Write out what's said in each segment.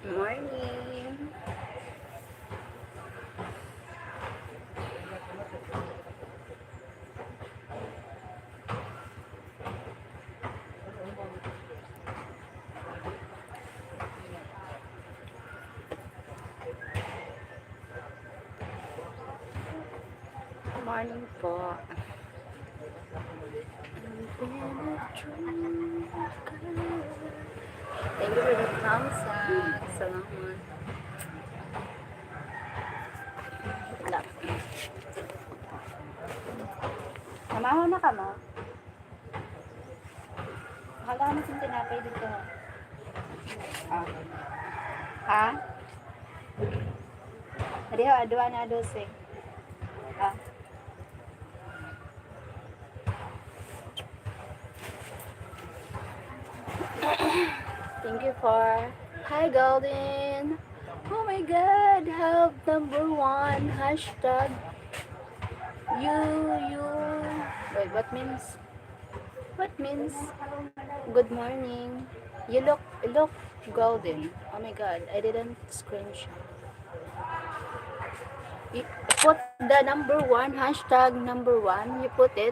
Morning. Morning po. Thank you for the thumbs up. Salamat. Wala. Namahaw na ka mo? Akala ko natin tinapay dito. Ah. Ha? Hindi ho, adwa na 12. Ah. Thank you for... Hi, Golden. Oh my God. Help #1. Hashtag. You. Wait, what means? What means? Good morning. You look golden. Oh my God. I didn't screenshot. You put the #1. Hashtag #1. You put it.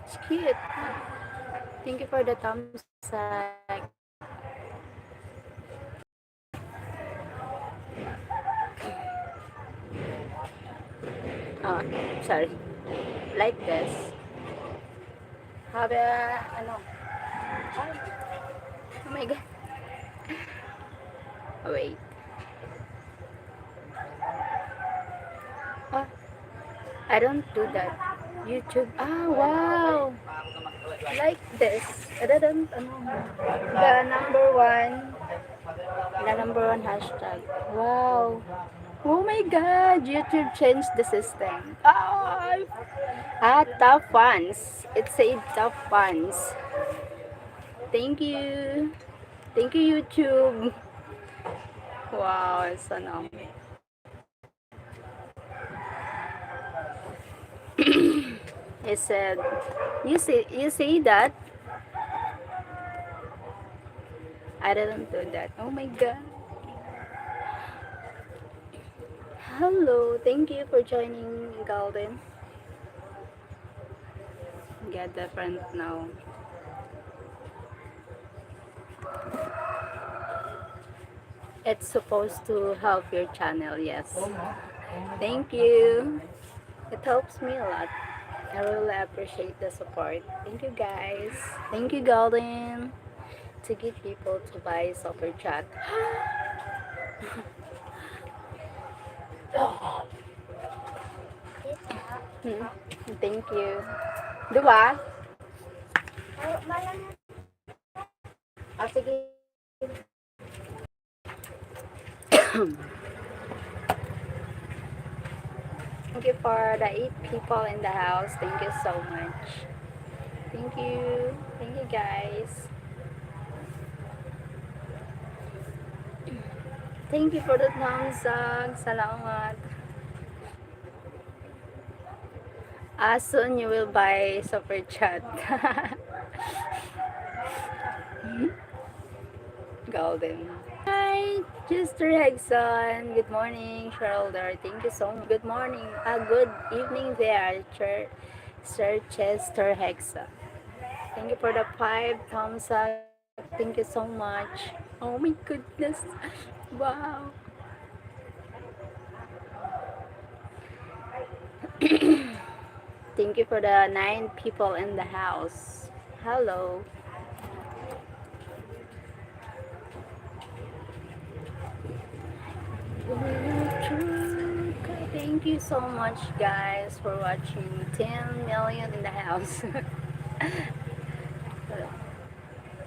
It's cute. Thank you for the thumbs up. Oh, sorry. Like this. Have a, ano? Oh my God. Wait. Oh, I don't do that. YouTube. Ah, wow. Like this. I didn't, the #1 hashtag. Wow. Oh my God, YouTube changed the system. Top fans. It said top fans. Thank you. Thank you, YouTube. Wow, it's so nice. It said, you see that? I didn't do that. Oh my God. Hello, thank you for joining, Golden. Get different now. It's supposed to help your channel, yes. Thank you. It helps me a lot. I really appreciate the support. Thank you, guys. Thank you, Golden. To get people to buy super chat. Thank you. Diba? Ah, sige. Thank you for the 8 people in the house. Thank you so much. Thank you. Thank you, guys. Thank you for the thumbs up. Salamat. Soon you will buy super chat. Golden. Hi, Mr. Hegson. Good morning, Sheryl. Thank you so much. Good morning. Good evening there, Sir Chester Hegson. Thank you for the 5 thumbs up. Thank you so much. Oh my goodness. Wow. Thank you for the 9 people in the house. Hello. Thank you so much, guys, for watching. 10 million in the house.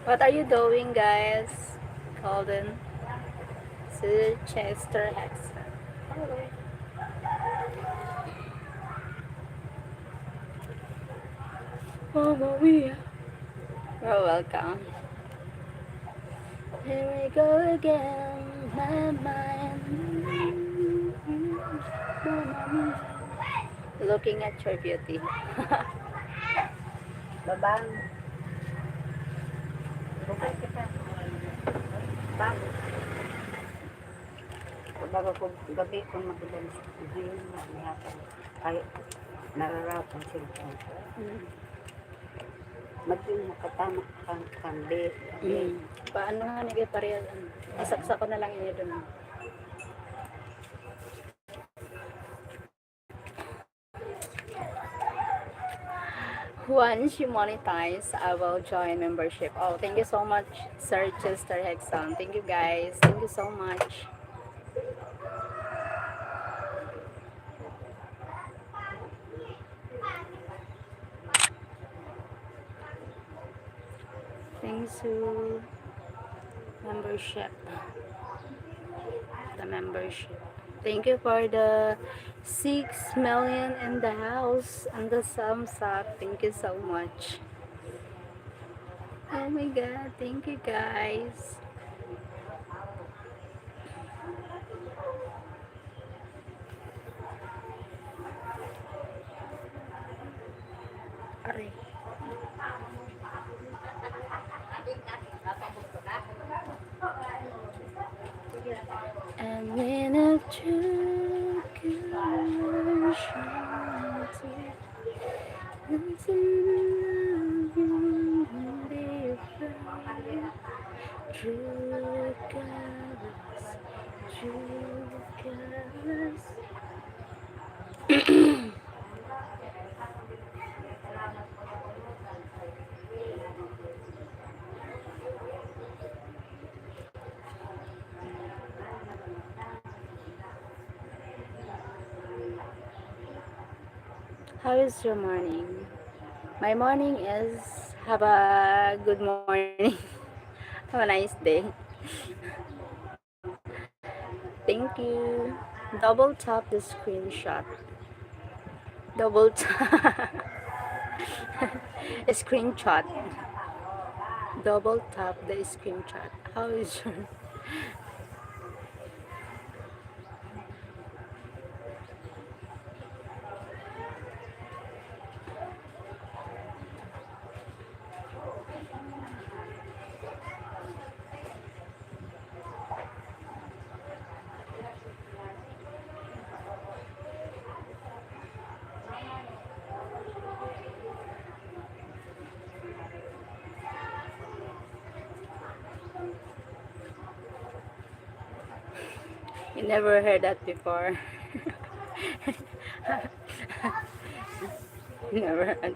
What are you doing, guys? Golden. Sir Chester Hexon. Hello. Mamma mia. You're welcome. Here we go again, my mind. Looking at your beauty. Babang. Bukay kita. Bang. bago ko gabi kung magulang sa ngayon, maghihapon. Ay, nararap ang cellphone ko. Maging makatama kang kambi. Paano nga nag-pareha? Isaksa ko na lang yun doon. Once you monetize, I will join membership. Oh, thank you so much, Sir Chester Hexon. Thank you, guys. Thank you so much. Thanks to membership. The membership. Thank you for the 6 million in the house and the thumbs up. Thank you so much. Oh my god, thank you guys. Aray. And when I took your shelter, until you be fire, true colors, true colors. How is your morning? My morning is have a good morning. Have a nice day. Thank you. Double tap the screenshot. Double tap. Screenshot. Double tap the screenshot. How is your... You never heard that before. Never heard.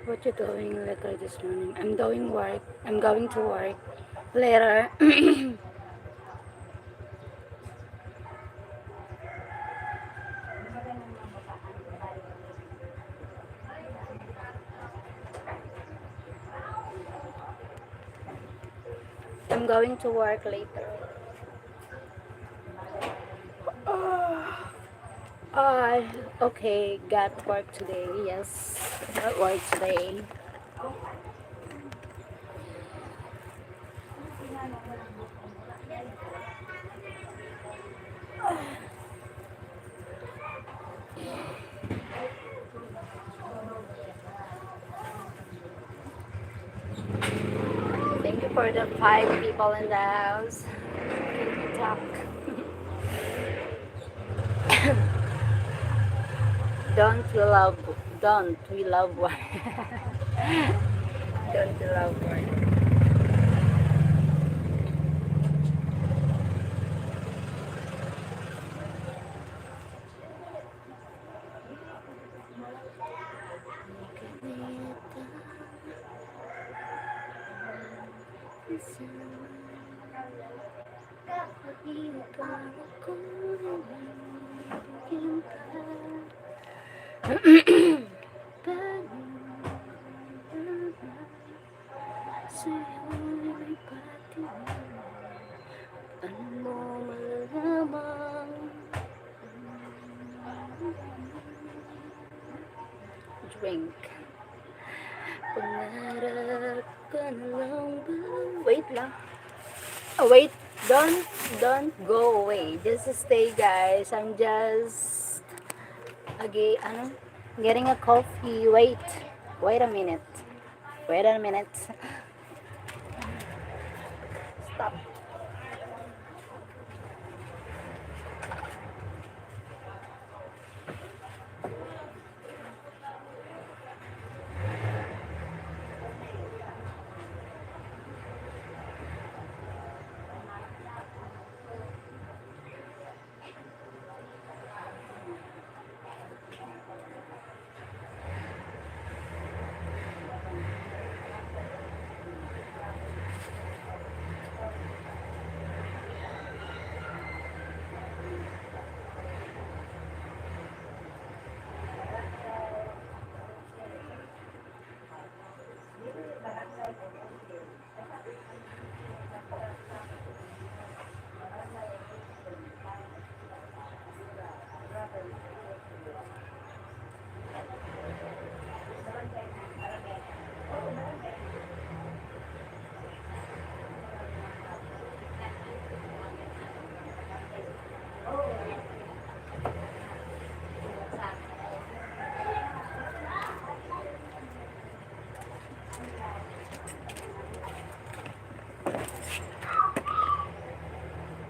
What you doing later this morning? I'm doing work. I'm going to work later. I'm going to work later. Uh, okay, got work today. Yes, got work today. Thank you for the 5 people in the house. Can we talk? Don't we love? Don't we love work? Don't we love work? drink. Pangarap ka na lang ba? Wait lang. Oh, wait. Don't go away. Just stay, guys. I'm just okay, getting a coffee. Wait a minute. Wait a minute. Stop.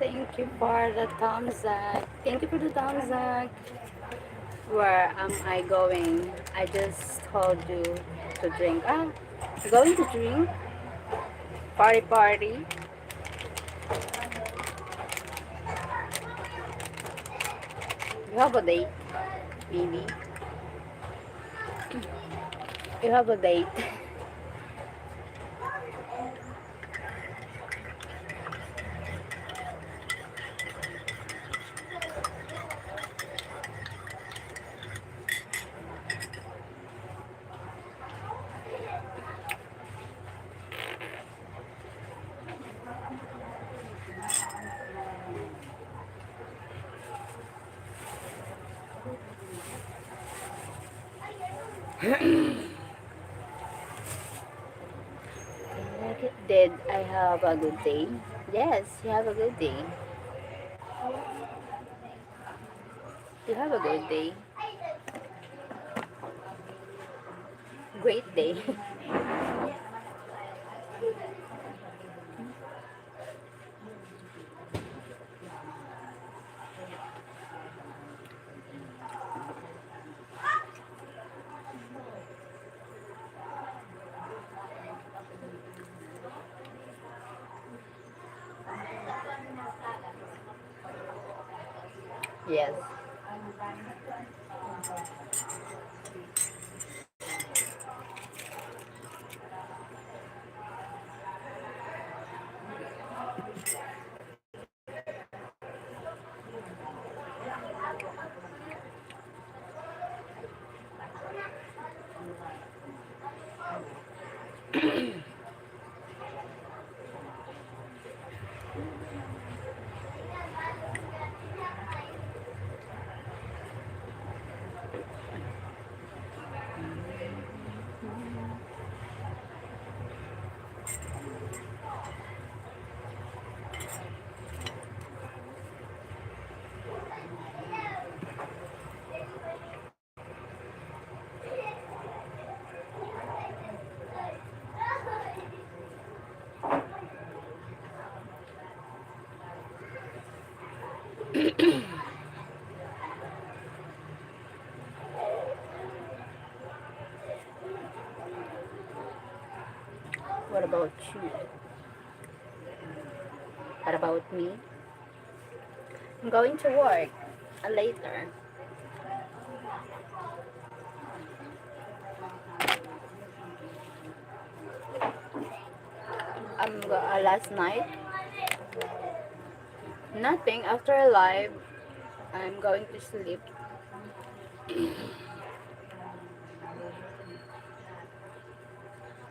Thank you for the thumbs up. Thank you for the thumbs up. Where am I going? I just told you to drink. Going to drink? Party party? You have a date, maybe. You have a date. Did I have a good day? Yes, you have a good day. You have a good day. Great day. Yes. What about you? What about me? I'm going to work later. Last night, nothing. After a live, I'm going to sleep.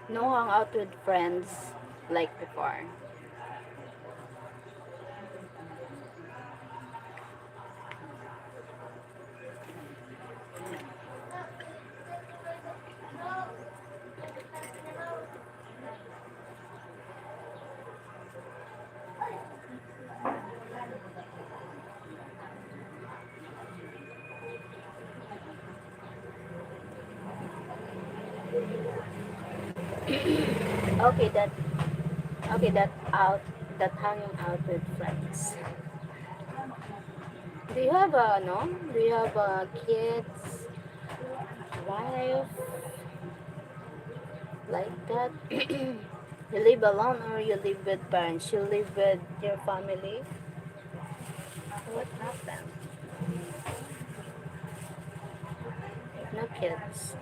No hang out with friends like before. Okay, that hanging out with friends. Do you have a no? Do you have kids, wife, like that? You live alone or you live with parents? You live with your family? What happened? No kids.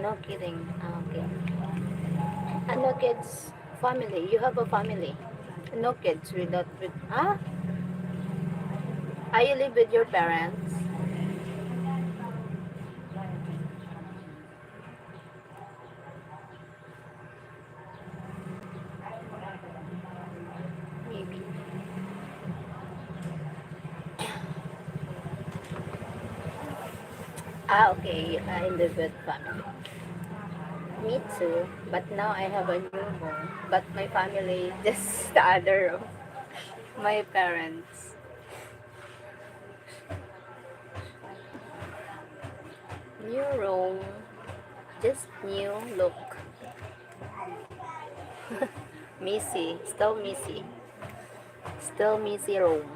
No kidding. Ah, okay. And no kids. Family. You have a family. No kids without with ah? Ah, you live with your parents? Maybe. Ah, okay. I live with family. Me too. But now I have a new home. But my family just the other of my parents. New room. Just new look. Missy. Still missy. Still missy room.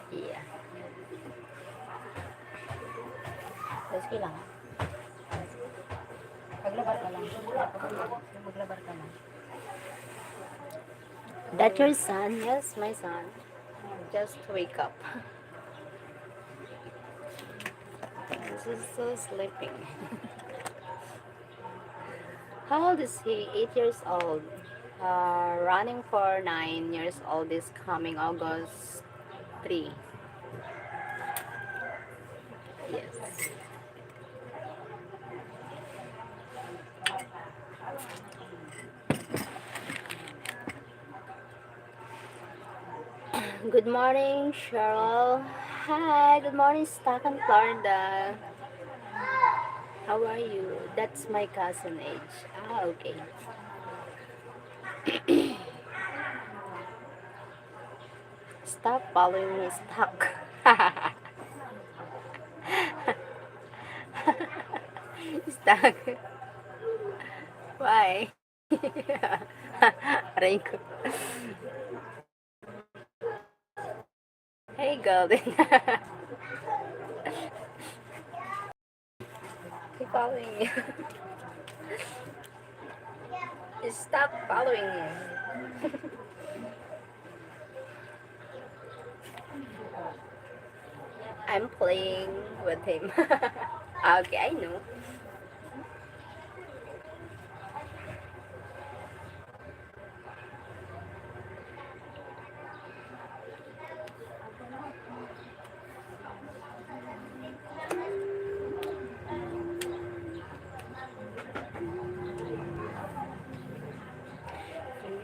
Yeah. Rescue lang. Paglabar ka lang. Maglabar ka lang. That your son? Yes, my son. Just wake up. This is still sleeping. How old is he? 8 years old. Running for 9 years old this coming August 3. Yes. Good morning, Cheryl. Hi, good morning, Stockton, Florida. How are you? That's my cousin age. Ah, okay. Stop following me, stuck. Stuck. Why? Aray ko. Hey, Golden. Keep following you. Stop following you. I'm playing with him. Okay, I know.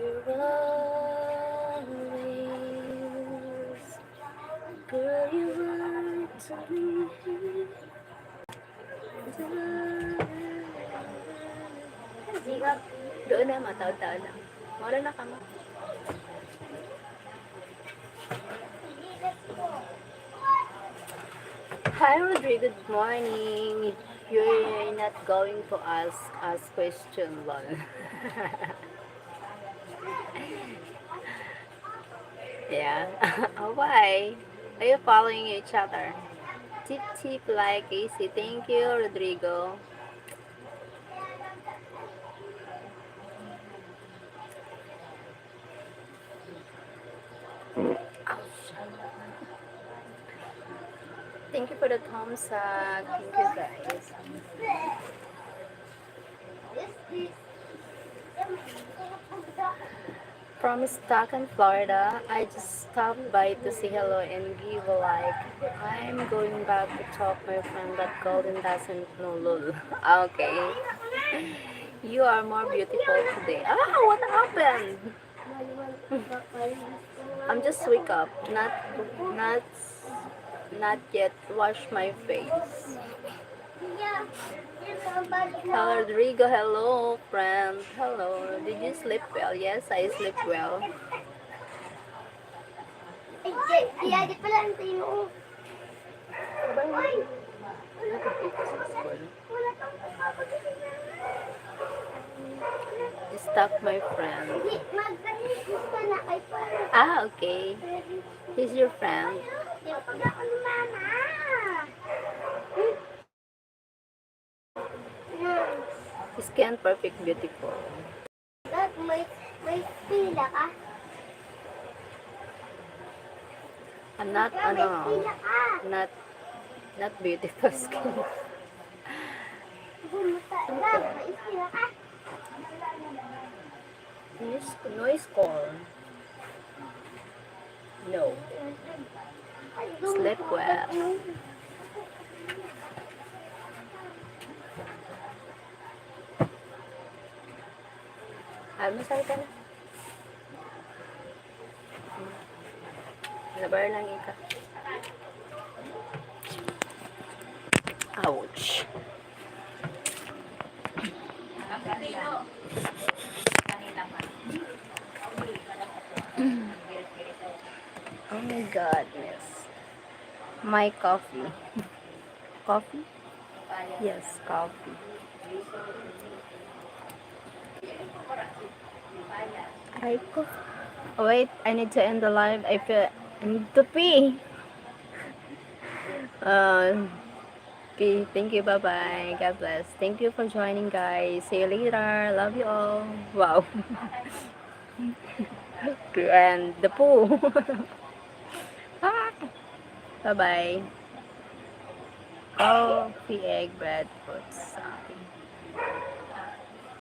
You're always, girl, you were to me. Sigap. Doon na, mataw-taw na. Mora na ka mo. Hi, Rodrigo. Good morning. You're not going to ask us question, lol. Yeah. Why? Are you following each other? Tip tip like easy. Thank you, Rodrigo. Thank you for the thumbs up. Thank you, guys. From Stockton, Florida, I just stopped by to say hello and give a like. I'm going back to talk my friend that Golden doesn't know lol. Okay. You are more beautiful today. Ah, what happened? I'm just wake up. Not not yet wash my face. Hello, Rodrigo. Hello, friend. Hello. Did you sleep well? Yes, I sleep well. Iya, di pala ang tino. Nakapit sa school. stalk my friend. Ah, okay. He's your friend. Skin perfect beautiful. May pila ka? I'm not, May pila ka. not beautiful skin. May pila ka. Noise call. No. Sleep well. Almusal ka na. Labar lang ika. Ouch. Oh my goodness. My coffee. Coffee? Yes, coffee. Ay ko. Oh, wait, I need to end the live. I need to pee. Okay, thank you. Bye bye. God bless. Thank you for joining, guys. See you later. Love you all. Wow. And the poo. Bye bye. Coffee, egg, bread, fruits. Okay.